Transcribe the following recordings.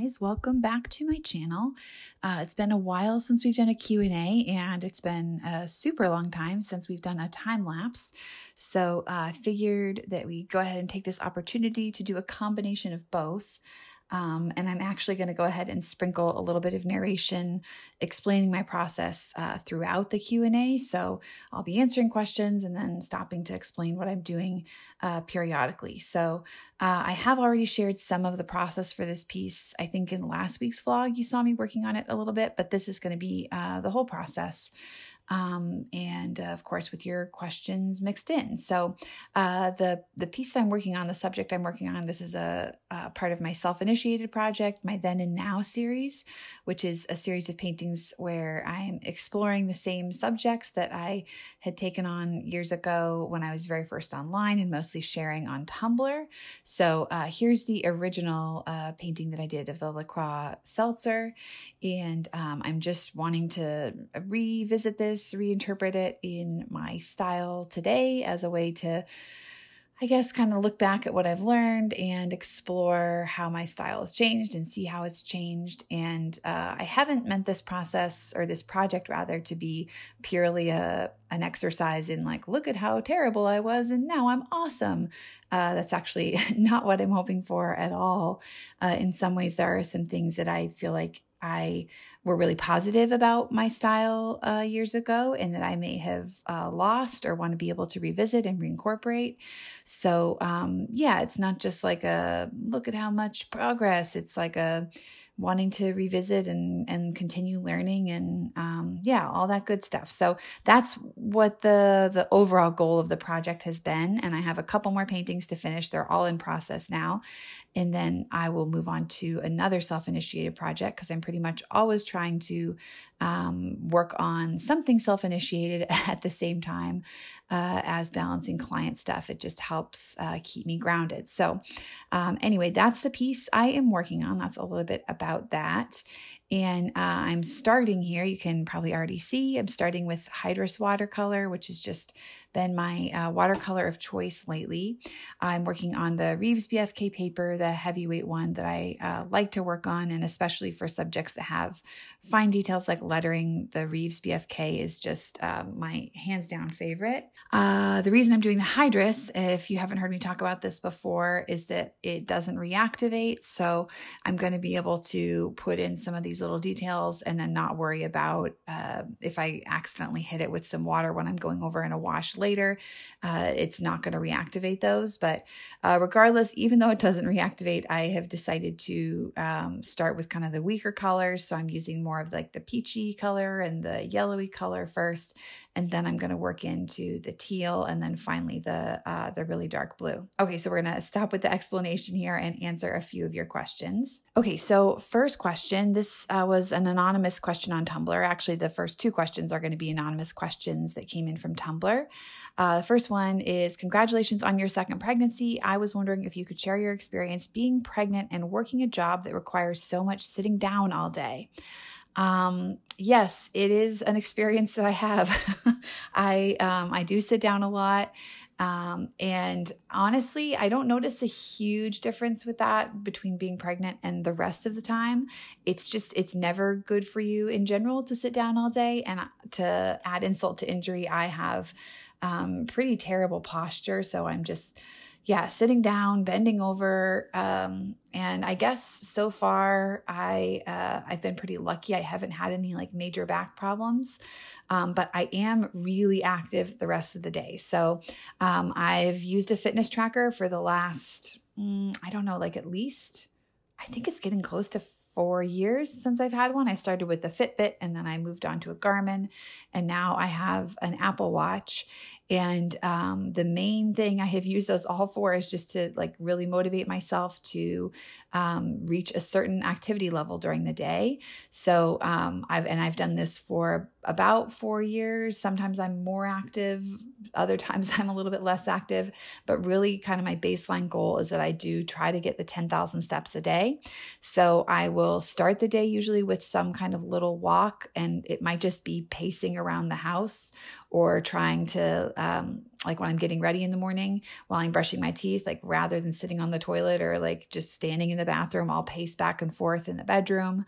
guys, welcome back to my channel. It's been a while since we've done a Q&A, and it's been a super long time since we've done a time lapse. So I figured that we'd go ahead and take this opportunity to do a combination of both. And I'm actually going to go ahead and sprinkle a little bit of narration explaining my process throughout the Q&A. So I'll be answering questions and then stopping to explain what I'm doing periodically. So I have already shared some of the process for this piece. I think in last week's vlog, you saw me working on it a little bit, but this is going to be the whole process. And of course, with your questions mixed in. So the piece that I'm working on, the subject I'm working on, this is a part of my self-initiated project, my Then and Now series, which is a series of paintings where I'm exploring the same subjects that I had taken on years ago when I was very first online and mostly sharing on Tumblr. So here's the original painting that I did of the Croix seltzer. And I'm just wanting to revisit this, reinterpret it in my style today as a way to, I guess, kind of look back at what I've learned and explore how my style has changed and see how it's changed. And I haven't meant this process, or this project rather, to be purely an exercise in like, look at how terrible I was and now I'm awesome. That's actually not what I'm hoping for at all. In some ways, there are some things that I feel like I were really positive about my style years ago, and that I may have lost or want to be able to revisit and reincorporate. So yeah, it's not just like a look at how much progress. It's like a wanting to revisit and continue learning and yeah, all that good stuff. So that's what the overall goal of the project has been. And I have a couple more paintings to finish. They're all in process now. And then I will move on to another self-initiated project, because I'm pretty much always trying to work on something self-initiated at the same time as balancing client stuff. It just helps keep me grounded. So anyway, that's the piece I am working on. That's a little bit about that. And I'm starting here. You can probably already see I'm starting with Hydrus watercolor, which has just been my watercolor of choice lately. I'm working on the Reeves BFK paper, the heavyweight one that I like to work on, and especially for subjects that have fine details like lettering. The Reeves BFK is just my hands down favorite. The reason I'm doing the Hydrus, if you haven't heard me talk about this before, is that it doesn't reactivate. So I'm going to be able to put in some of these little details and then not worry about if I accidentally hit it with some water when I'm going over in a wash later. It's not going to reactivate those. But regardless, even though it doesn't reactivate, I have decided to start with kind of the weaker colors. So I'm using more of like the peachy color and the yellowy color first, and then I'm going to work into the teal, and then finally the really dark blue. Okay, so we're going to stop with the explanation here and answer a few of your questions. Okay, so first question, this was an anonymous question on Tumblr. Actually, the first two questions are going to be anonymous questions that came in from Tumblr. The first one is, congratulations on your second pregnancy. I was wondering if you could share your experience being pregnant and working a job that requires so much sitting down all day. Yes, it is an experience that I have. I do sit down a lot. And honestly, I don't notice a huge difference with that between being pregnant and the rest of the time. It's never good for you in general to sit down all day. And to add insult to injury, I have pretty terrible posture. So I'm just, yeah, sitting down, bending over. And I guess so far I've been pretty lucky. I haven't had any like major back problems. But I am really active the rest of the day. So I've used a fitness tracker for the last, I don't know, like at least, I think it's getting close to 4 years since I've had one. I started with the Fitbit, and then I moved on to a Garmin, and now I have an Apple Watch. And the main thing I have used those all for is just to like really motivate myself to reach a certain activity level during the day. So I've done this for about 4 years. Sometimes I'm more active, other times I'm a little bit less active, but really kind of my baseline goal is that I do try to get the 10,000 steps a day. So I will start the day usually with some kind of little walk, and it might just be pacing around the house or trying to like when I'm getting ready in the morning while I'm brushing my teeth, like rather than sitting on the toilet or like just standing in the bathroom, I'll pace back and forth in the bedroom.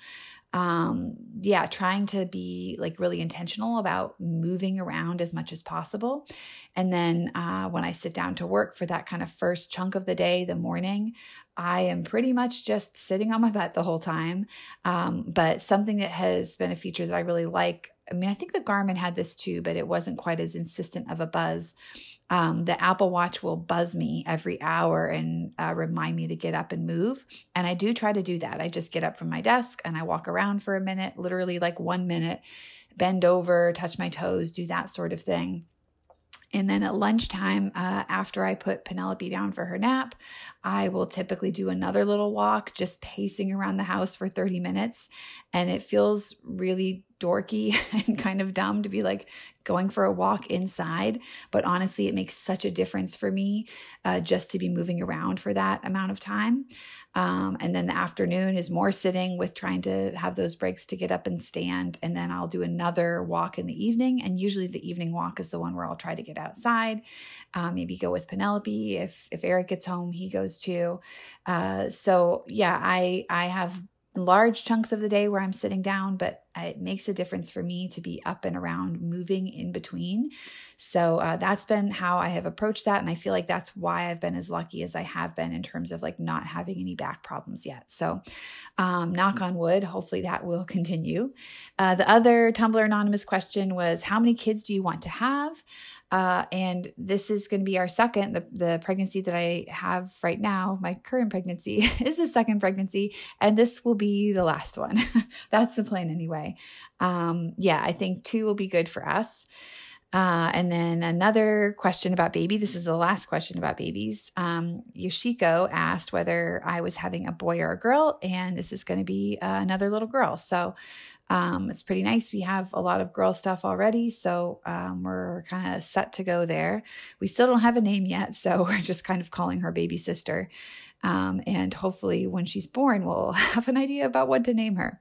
Trying to be like really intentional about moving around as much as possible. And then when I sit down to work for that kind of first chunk of the day, the morning, I am pretty much just sitting on my butt the whole time. But something that has been a feature that I really like, I mean, I think the Garmin had this too, but it wasn't quite as insistent of a buzz. The Apple Watch will buzz me every hour and remind me to get up and move. And I do try to do that. I just get up from my desk and I walk around for a minute, literally like 1 minute, bend over, touch my toes, do that sort of thing. And then at lunchtime, after I put Penelope down for her nap, I will typically do another little walk, just pacing around the house for 30 minutes. And it feels really dorky and kind of dumb to be like going for a walk inside. But honestly, it makes such a difference for me just to be moving around for that amount of time. And then the afternoon is more sitting with trying to have those breaks to get up and stand. And then I'll do another walk in the evening. And usually the evening walk is the one where I'll try to get outside, maybe go with Penelope. If Eric gets home, he goes too. I have large chunks of the day where I'm sitting down, but it makes a difference for me to be up and around, moving in between. So that's been how I have approached that. And I feel like that's why I've been as lucky as I have been in terms of like not having any back problems yet. So knock on wood, hopefully that will continue. The other Tumblr anonymous question was, how many kids do you want to have? And this is going to be our second, the pregnancy that I have right now, my current pregnancy is the second pregnancy, and this will be the last one. That's the plan anyway. I think 2 will be good for us. And then another question about baby. This is the last question about babies. Yoshiko asked whether I was having a boy or a girl, and this is going to be another little girl. So it's pretty nice. We have a lot of girl stuff already, so we're kind of set to go there. We still don't have a name yet, so we're just kind of calling her baby sister. And hopefully when she's born, we'll have an idea about what to name her.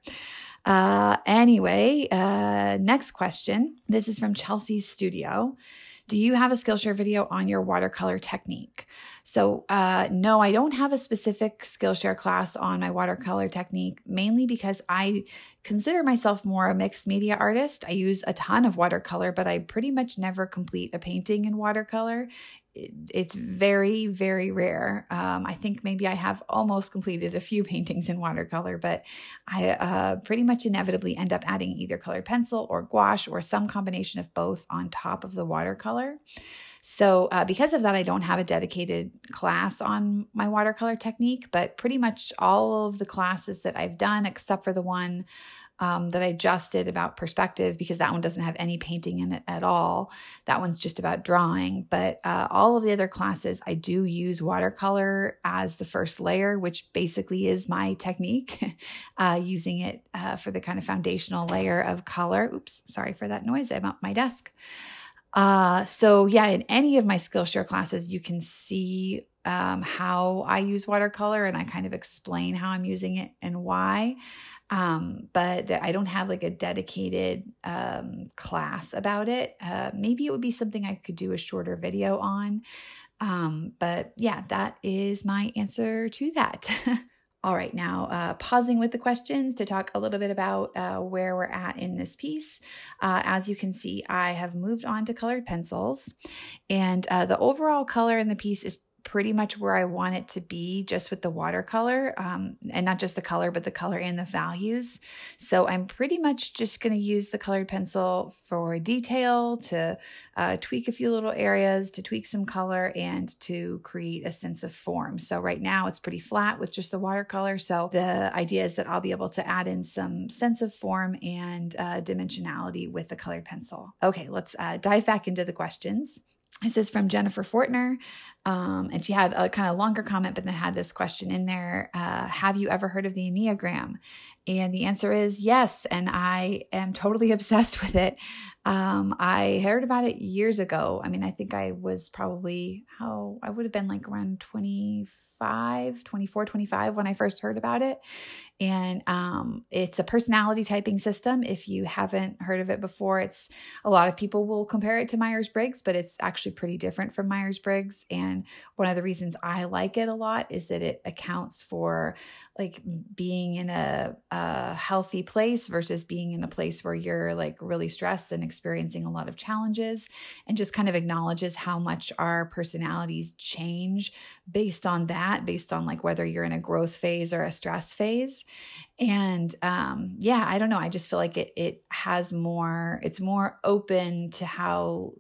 Next question. This is from Chelsea's Studio. Do you have a Skillshare video on your watercolor technique? So no, I don't have a specific Skillshare class on my watercolor technique, mainly because I consider myself more a mixed media artist. I use a ton of watercolor, but I pretty much never complete a painting in watercolor. It's very, very rare. I think maybe I have almost completed a few paintings in watercolor, but I pretty much inevitably end up adding either colored pencil or gouache or some combination of both on top of the watercolor. So because of that, I don't have a dedicated class on my watercolor technique, but pretty much all of the classes that I've done, except for the one that I just did about perspective, because that one doesn't have any painting in it at all. That one's just about drawing. But all of the other classes, I do use watercolor as the first layer, which basically is my technique, using it for the kind of foundational layer of color. Oops, sorry for that noise. I'm at my desk. In any of my Skillshare classes, you can see how I use watercolor, and I kind of explain how I'm using it and why. But I don't have like a dedicated class about it. Maybe it would be something I could do a shorter video on. That is my answer to that. All right, now pausing with the questions to talk a little bit about where we're at in this piece. As you can see, I have moved on to colored pencils, and the overall color in the piece is pretty much where I want it to be, just with the watercolor, and not just the color, but the color and the values. So I'm pretty much just going to use the colored pencil for detail, to tweak a few little areas, to tweak some color, and to create a sense of form. So right now it's pretty flat with just the watercolor. So the idea is that I'll be able to add in some sense of form and dimensionality with the colored pencil. Okay, let's dive back into the questions. This is from Jennifer Fortner. And she had a kind of longer comment, but then had this question in there. Have you ever heard of the Enneagram? And the answer is yes. And I am totally obsessed with it. I heard about it years ago. I mean, I think I was probably I would have been like around 24, 25 when I first heard about it. And it's a personality typing system. If you haven't heard of it before, a lot of people will compare it to Myers-Briggs, but it's actually pretty different from Myers-Briggs. And one of the reasons I like it a lot is that it accounts for like being in a healthy place versus being in a place where you're like really stressed and experiencing a lot of challenges, and just kind of acknowledges how much our personalities change based on like whether you're in a growth phase or a stress phase. And I don't know. I just feel like it's more open to how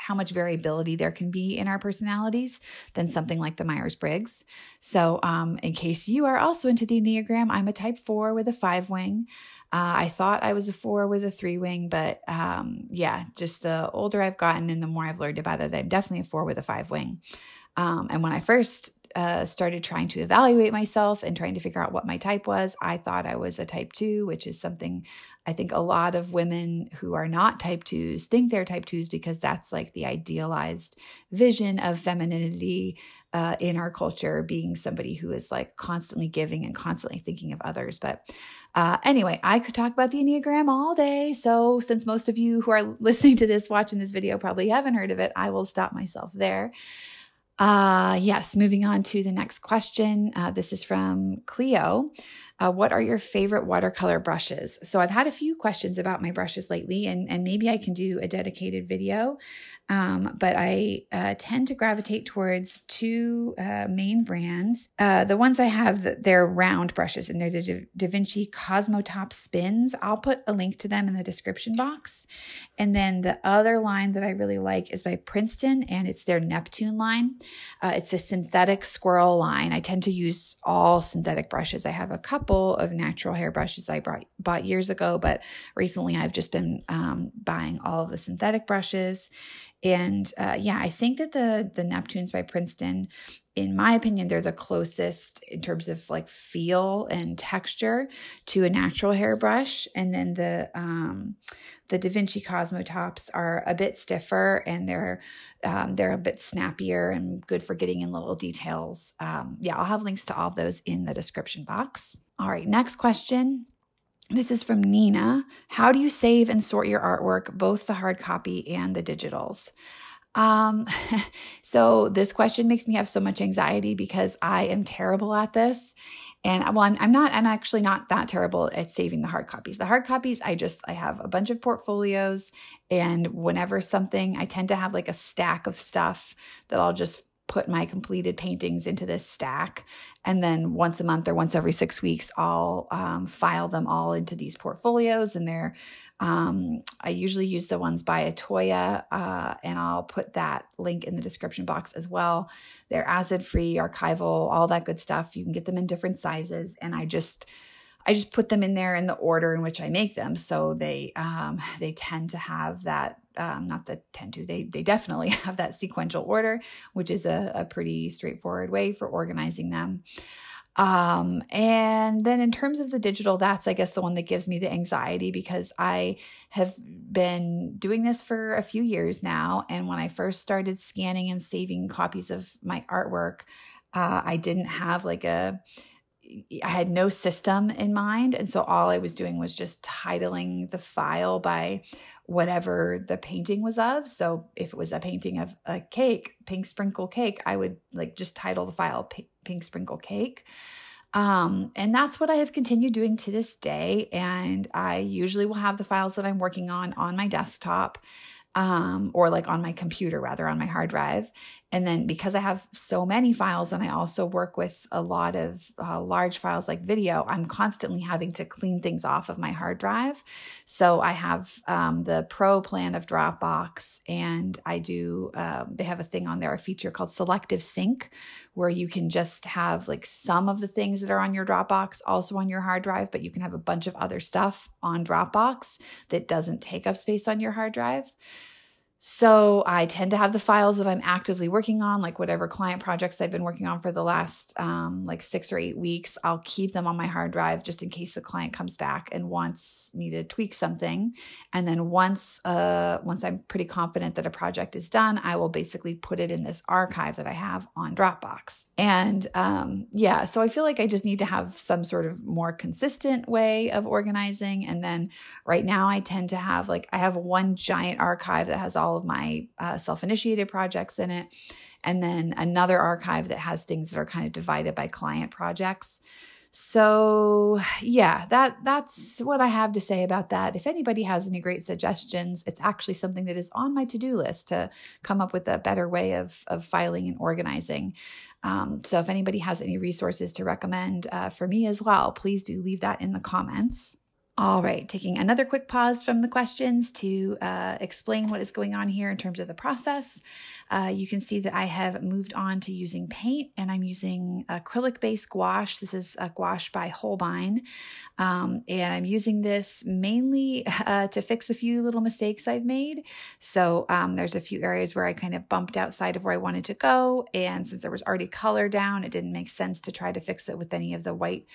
much variability there can be in our personalities than something like the Myers-Briggs. So in case you are also into the Enneagram, I'm a type 4 with a 5 wing. I thought I was a 4 with a 3 wing, but just the older I've gotten and the more I've learned about it, I'm definitely a 4 with a 5 wing. And when I first started trying to evaluate myself and trying to figure out what my type was, I thought I was a type 2, which is something I think a lot of women who are not type 2s think they're type 2s, because that's like the idealized vision of femininity in our culture, being somebody who is like constantly giving and constantly thinking of others. But anyway, I could talk about the Enneagram all day. So since most of you who are listening to this, watching this video probably haven't heard of it, I will stop myself there. Yes, moving on to the next question. This is from Cleo. What are your favorite watercolor brushes? So I've had a few questions about my brushes lately, and maybe I can do a dedicated video. But I tend to gravitate towards two main brands. The ones I have, they're round brushes, and they're the Da Vinci Cosmotop Spins. I'll put a link to them in the description box. And then the other line that I really like is by Princeton, and it's their Neptune line. It's a synthetic squirrel line. I tend to use all synthetic brushes. I have a couple of natural hair brushes I bought years ago, but recently I've just been buying all of the synthetic brushes. And I think that the Neptunes by Princeton, in my opinion, they're the closest in terms of like feel and texture to a natural hair brush. And then the Da Vinci Cosmotops are a bit stiffer, and they're a bit snappier and good for getting in little details. I'll have links to all of those in the description box. All right, next question. This is from Nina. How do you save and sort your artwork, both the hard copy and the digitals? So this question makes me have so much anxiety because I am terrible at this. And I'm actually not that terrible at saving the hard copies. The hard copies, I have a bunch of portfolios, and whenever I tend to have like a stack of stuff that I'll just put my completed paintings into this stack. And then once a month or once every 6 weeks, I'll file them all into these portfolios. And I usually use the ones by Atoya, and I'll put that link in the description box as well. They're acid-free, archival, all that good stuff. You can get them in different sizes. And I just put them in there in the order in which I make them. So they tend to have that, they definitely have that sequential order, which is a pretty straightforward way for organizing them. And then in terms of the digital, that's, I guess, the one that gives me the anxiety, because I have been doing this for a few years now. And when I first started scanning and saving copies of my artwork, I didn't have I had no system in mind. And so all I was doing was just titling the file by whatever the painting was of. So if it was a painting of a cake, pink sprinkle cake, I would just title the file pink sprinkle cake. And that's what I have continued doing to this day. And I usually will have the files that I'm working on my desktop, or on my computer, rather, on my hard drive. And then because I have so many files, and I also work with a lot of large files like video, I'm constantly having to clean things off of my hard drive. So I have the Pro plan of Dropbox, and I do, they have a thing on there, a feature called Selective Sync, where you can just have some of the things that are on your Dropbox also on your hard drive, but you can have a bunch of other stuff on Dropbox that doesn't take up space on your hard drive. So I tend to have the files that I'm actively working on, like whatever client projects I've been working on for the last like 6 or 8 weeks. I'll keep them on my hard drive just in case the client comes back and wants me to tweak something. And then once I'm pretty confident that a project is done, I will basically put it in this archive that I have on Dropbox. And so I feel like I just need to have some sort of more consistent way of organizing. And then right now I tend to have I have one giant archive that has all of my self-initiated projects in it. And then another archive that has things that are kind of divided by client projects. So yeah, that's what I have to say about that. If anybody has any great suggestions, it's actually something that is on my to-do list to come up with a better way of filing and organizing. So if anybody has any resources to recommend for me as well, please do leave that in the comments. All right, taking another quick pause from the questions to explain what is going on here in terms of the process. You can see that I have moved on to using paint, and I'm using acrylic-based gouache. This is a gouache by Holbein, and I'm using this mainly to fix a few little mistakes I've made. So there's a few areas where I kind of bumped outside of where I wanted to go, and since there was already color down, it didn't make sense to try to fix it with any of the white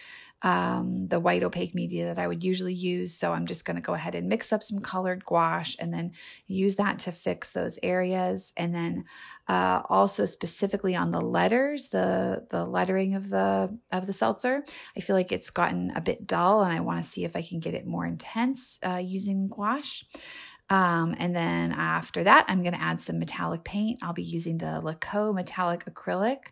opaque media that I would usually use. So I'm just going to go ahead and mix up some colored gouache and then use that to fix those areas. And then also specifically on the letters, the lettering of the seltzer, I feel like it's gotten a bit dull, and I want to see if I can get it more intense using gouache. And then after that, I'm going to add some metallic paint. I'll be using the Laco metallic acrylic.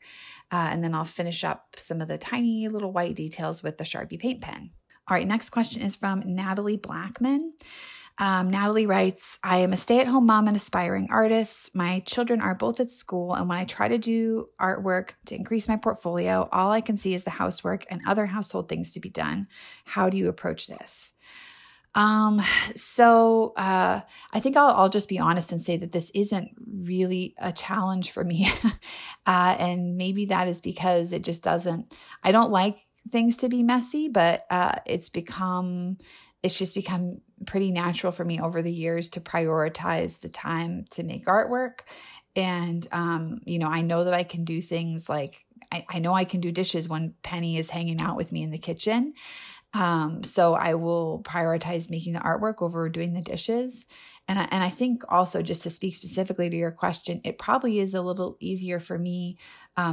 And then I'll finish up some of the tiny little white details with the Sharpie paint pen. All right, next question is from Natalie Blackman. Natalie writes, I am a stay-at-home mom and aspiring artist. My children are both at school, and when I try to do artwork to increase my portfolio, all I can see is the housework and other household things to be done. How do you approach this? So I think I'll just be honest and say that this isn't really a challenge for me. And maybe that is because I don't like things to be messy, but it's just become pretty natural for me over the years to prioritize the time to make artwork. And, I know that I can do things like, I know I can do dishes when Penny is hanging out with me in the kitchen. So I will prioritize making the artwork over doing the dishes. And I think also, just to speak specifically to your question, it probably is a little easier for me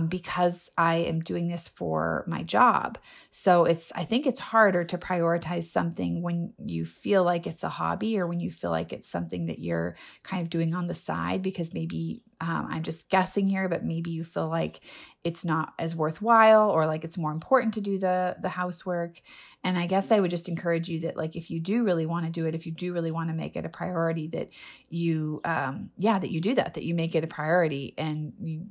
because I am doing this for my job. So I think it's harder to prioritize something when you feel like it's a hobby, or when you feel like it's something that you're kind of doing on the side, because maybe I'm just guessing here, but maybe you feel like it's not as worthwhile, or like it's more important to do the housework. And I guess I would just encourage you that, like, if you do really want to do it, if you do really want to make it a priority, that you, that you do that you make it a priority, and you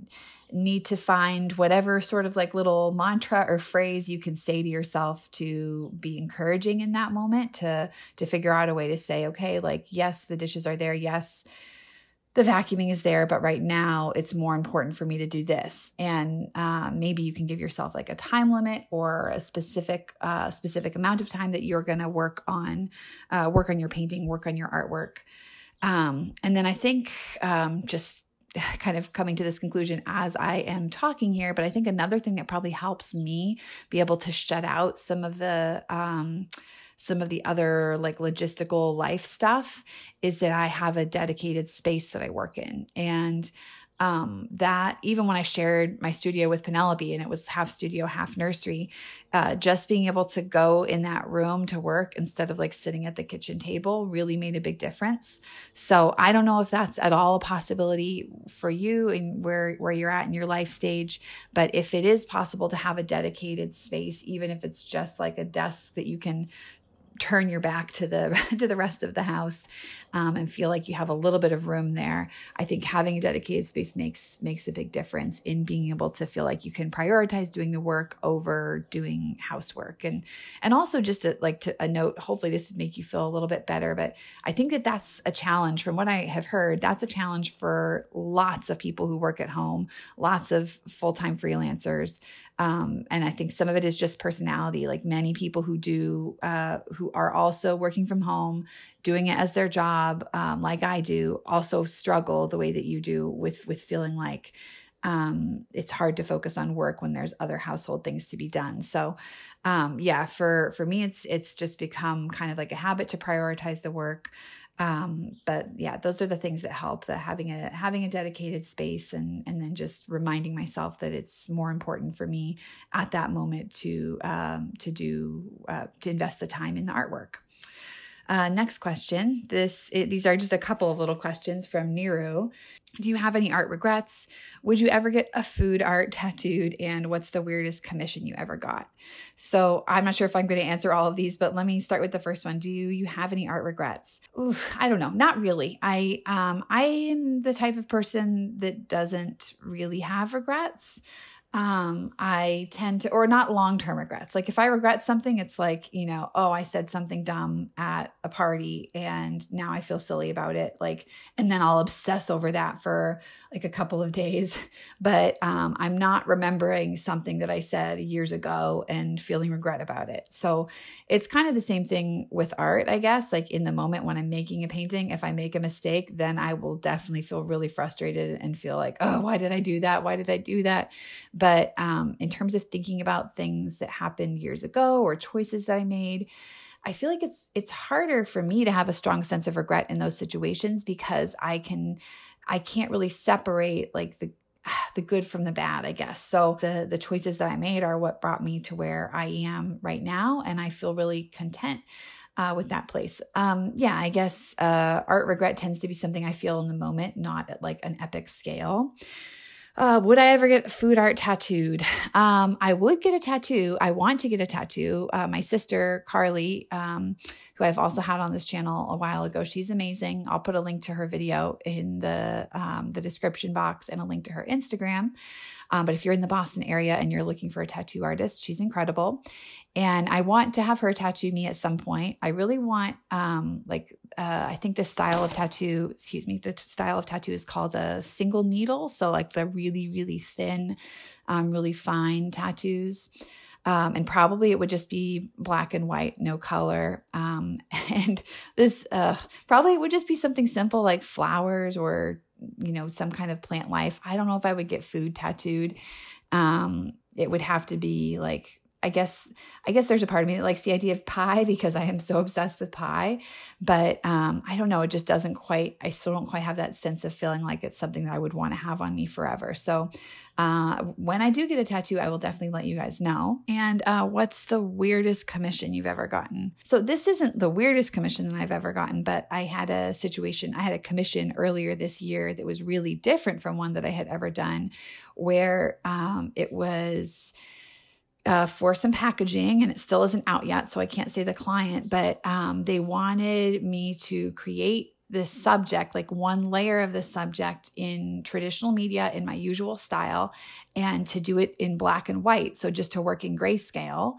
need to find whatever sort of like little mantra or phrase you can say to yourself to be encouraging in that moment, to figure out a way to say, okay, like, yes, the dishes are there. Yes, the vacuuming is there, but right now it's more important for me to do this. And maybe you can give yourself like a time limit, or a specific amount of time that you're going to work on your painting, work on your artwork. And then I think just kind of coming to this conclusion as I am talking here, but I think another thing that probably helps me be able to shut out some of the other like logistical life stuff is that I have a dedicated space that I work in. And that even when I shared my studio with Penelope, and it was half studio, half nursery, just being able to go in that room to work instead of like sitting at the kitchen table really made a big difference. So I don't know if that's at all a possibility for you and where you're at in your life stage, but if it is possible to have a dedicated space, even if it's just like a desk that you can turn your back to the rest of the house and feel like you have a little bit of room there, I think having a dedicated space makes a big difference in being able to feel like you can prioritize doing the work over doing housework. And also just a note, hopefully this would make you feel a little bit better, but I think that that's a challenge. From what I have heard, that's a challenge for lots of people who work at home, lots of full-time freelancers. And I think some of it is just personality. Like many people who are also working from home, doing it as their job, like I do, also struggle the way that you do with feeling like it's hard to focus on work when there's other household things to be done. So, yeah, for me, it's just become kind of like a habit to prioritize the work. But yeah, those are the things that help, that having a dedicated space and then just reminding myself that it's more important for me at that moment to invest the time in the artwork. Next question. These are just a couple of little questions from Nero. Do you have any art regrets? Would you ever get a food art tattooed? And what's the weirdest commission you ever got? So I'm not sure if I'm going to answer all of these, but let me start with the first one. Do you have any art regrets? Ooh, I don't know. Not really. I am the type of person that doesn't really have regrets. I tend to, or not long-term regrets. Like if I regret something, it's like, oh, I said something dumb at a party and now I feel silly about it. Like, and then I'll obsess over that for like a couple of days. But, I'm not remembering something that I said years ago and feeling regret about it. So it's kind of the same thing with art, I guess. Like in the moment when I'm making a painting, if I make a mistake, then I will definitely feel really frustrated and feel like, oh, why did I do that? Why did I do that? But in terms of thinking about things that happened years ago or choices that I made, I feel like it's harder for me to have a strong sense of regret in those situations because I can't really separate like the good from the bad, I guess. So the choices that I made are what brought me to where I am right now, and I feel really content with that place. Yeah, I guess art regret tends to be something I feel in the moment, not at like an epic scale. Would I ever get food art tattooed? I would get a tattoo. I want to get a tattoo. My sister, Carly, who I've also had on this channel a while ago, she's amazing. I'll put a link to her video in the description box and a link to her Instagram. But if you're in the Boston area and you're looking for a tattoo artist, she's incredible. And I want to have her tattoo me at some point. I really want, I think the style of tattoo is called a single needle. So like the really, really thin, really fine tattoos. And probably it would just be black and white, no color. And this, probably it would just be something simple like flowers or, some kind of plant life. I don't know if I would get food tattooed. It would have to be like, I guess there's a part of me that likes the idea of pie because I am so obsessed with pie, but I don't know. It just I still don't quite have that sense of feeling like it's something that I would want to have on me forever. So when I do get a tattoo, I will definitely let you guys know. And what's the weirdest commission you've ever gotten? So this isn't the weirdest commission that I've ever gotten, but I had a commission earlier this year that was really different from one that I had ever done, where it was for some packaging, and it still isn't out yet, so I can't say the client, but they wanted me to create this subject, like one layer of the subject in traditional media in my usual style, and to do it in black and white. So just to work in grayscale.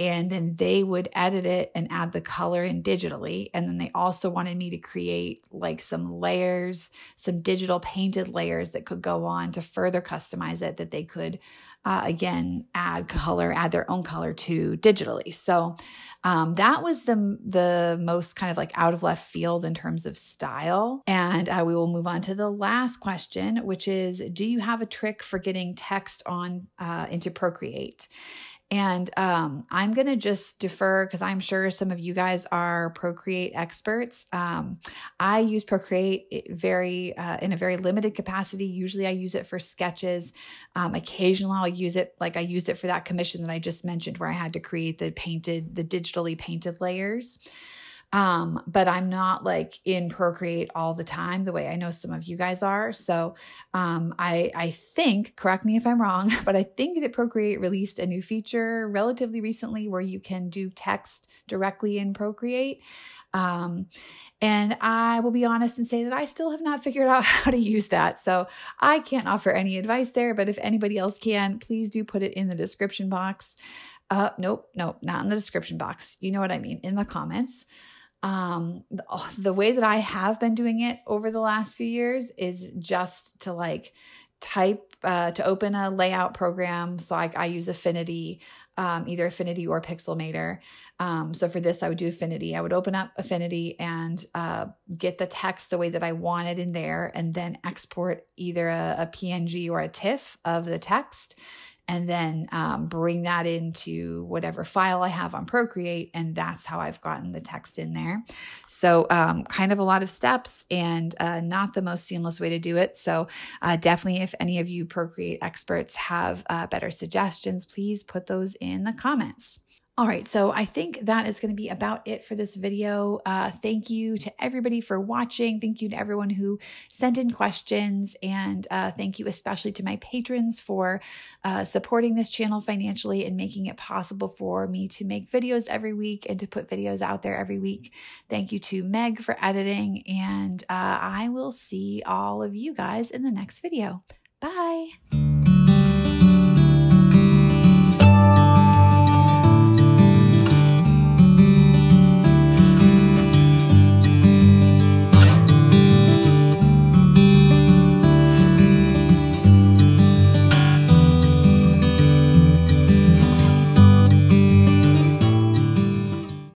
And then they would edit it and add the color in digitally. And then they also wanted me to create like some layers, some digital painted layers that could go on to further customize it, that they could, again, add their own color to digitally. So that was the most kind of like out of left field in terms of style. And we will move on to the last question, which is, do you have a trick for getting text on into Procreate? And I'm going to just defer because I'm sure some of you guys are Procreate experts. I use Procreate in a very limited capacity. Usually I use it for sketches. Occasionally I'll use it, like I used it for that commission that I just mentioned where I had to create the digitally painted layers. But I'm not like in Procreate all the time the way I know some of you guys are. So, I think, correct me if I'm wrong, but I think that Procreate released a new feature relatively recently where you can do text directly in Procreate. And I will be honest and say that I still have not figured out how to use that. So I can't offer any advice there, but if anybody else can, please do put it in the description box. Nope, not in the description box. You know what I mean? In the comments. The way that I have been doing it over the last few years is just to like type to open a layout program. So I use Affinity, either Affinity or Pixelmator. So for this, I would do Affinity. I would open up Affinity and get the text the way that I wanted in there, and then export either a PNG or a TIFF of the text, and then bring that into whatever file I have on Procreate, and that's how I've gotten the text in there. So kind of a lot of steps, and not the most seamless way to do it. So definitely, if any of you Procreate experts have better suggestions, please put those in the comments. All right, so I think that is going to be about it for this video. Thank you to everybody for watching. Thank you to everyone who sent in questions, and thank you especially to my patrons for supporting this channel financially and making it possible for me to make videos every week and to put videos out there every week. Thank you to Meg for editing, and I will see all of you guys in the next video. Bye.